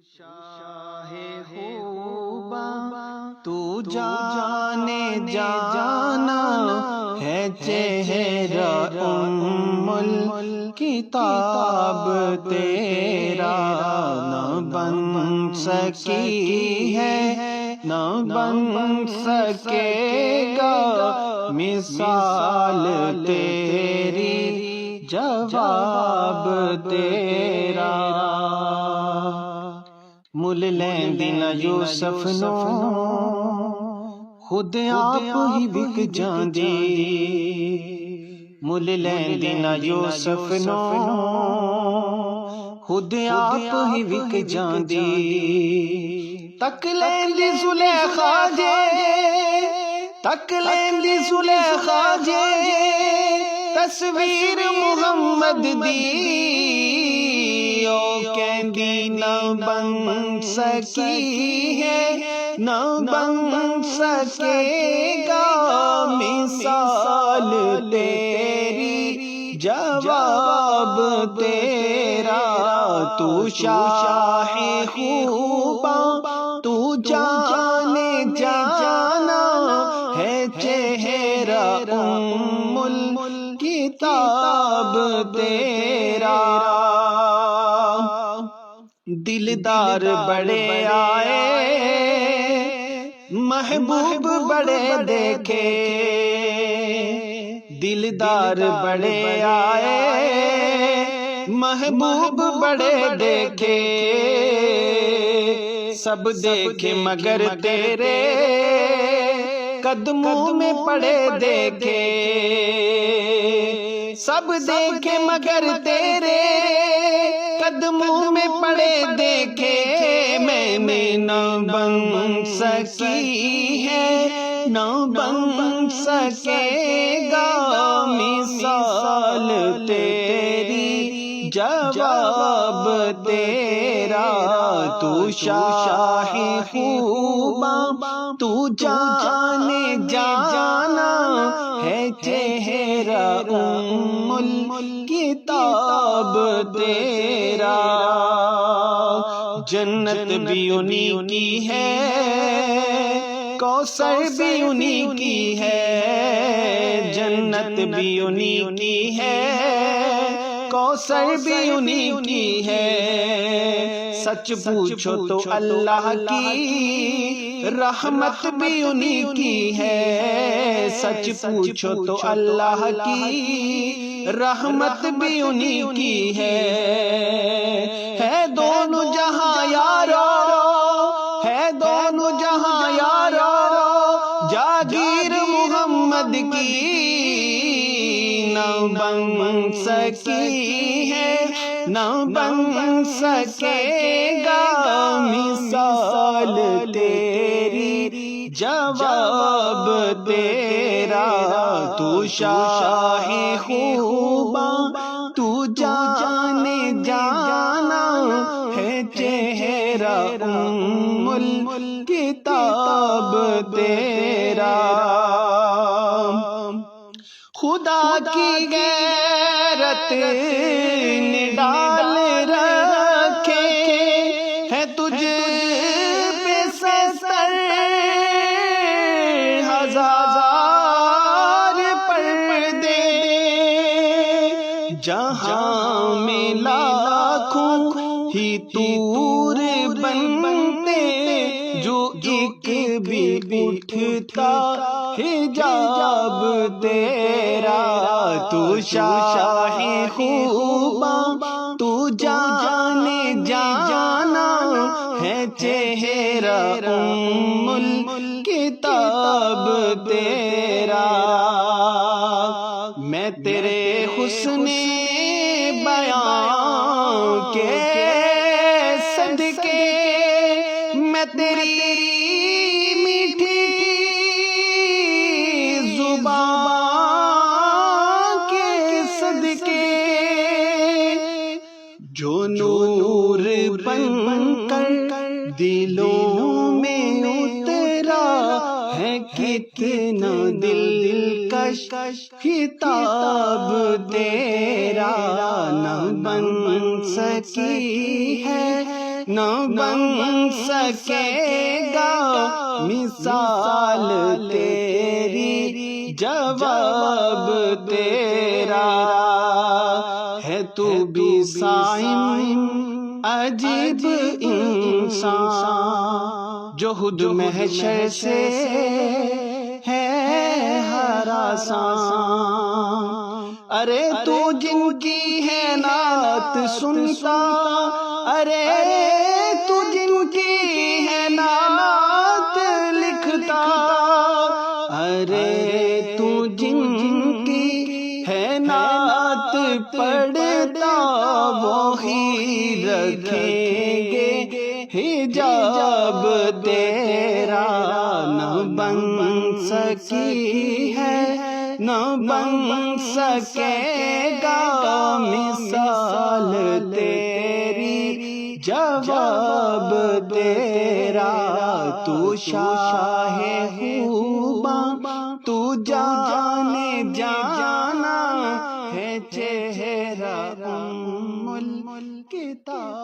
شاہ خوبا تو جانے جانا ہے چہرہ ام الکتاب تیرا، نہ بن سکی ہے نہ بن سکے گا مثال تیری، جواب تیرا۔ مل لیندی نہ یوسف نو خود آپ ہی وک جاندی، مل لیندی نہ یوسف نو خود آپ ہی وک جاندی، تک لیندی زلیخا جے تک لیندی زلیخا جے تصویر محمد دی، او کہندی نہ بن سکی ہے نہ بن سکے گا مثال تیری، جواب تیرا۔ تو شاہ خوبا تو جانے جانا ہے چہرہ ام الکتاب تیرا، دلدار بڑے آئے محبوب بڑے دیکھے، دلدار بڑے آئے محبوب بڑے دیکھے، سب دیکھے مگر تیرے قدموں میں پڑے دیکھے، سب دیکھے مگر تیرے قدموں میں پڑے دیکھے، میں نے نہ بن سکی ہے نہ بن سکے گا مثال تیری، جواب تیرا۔ تو شاہ خوبا تو جانے جانا ہے چہرہ ام الکتاب تیرا، جنت بھی انہی کی ہے کوثر بھی انہی کی ہے، جنت بھی انہی کی ہے کوثر بھی انہی کی ہے، سچ پوچھو تو اللہ کی رحمت بھی انہی کی ہے، سچ پوچھو تو اللہ کی رحمت بھی انہی کی ہے دونوں جہاں یارو ہے دونوں جہاں یارو، جاگیر محمد کی نہ بن سکی ہے نہ بن سکے گا مثال تیری، جواب تیرا۔ تو شاہ خوبا تو جانے جانا ہے چہرہ ام الکتاب تیرا، خدا کی غیرت نے ڈال رکھے ہے تجھ پہ ستر ہزار پردے، جہاں میں لاکھوں ہی طور بنتے، جو ایک بھی اٹھتا حجاب تیرا۔ تو شاہ خوبا تو جانے جانا ہے چہرہ ام الکتاب تیرا، میں تیرے حسن بیان کے صدقے، میں تیری میٹھی زبان کے صدقے، جو نور بن کر دلوں میں اترا ہے، کتنا دلکش کتاب تیرا، نہ بن سکی ہے نہ بن سکے گا مثال تیری، جواب تیرا ہے تو بھی صائم عجیب انسان، جو خود محشر سے ہے ہراساں۔ ارے تو جن کی ہے نعت سنتا، ارے تو جن کی ہے نعت لکھتا، ارے تو جن کی ہے نعت پڑھتا، وہی رکھیں گے حجاب تیرا۔ نہ بن سکی ہے نہ بن سکے گا مثال تیری، جواب تیرا۔ تو شاہ خوباں تو جانے جانا ہے، چہرہ ام الکتاب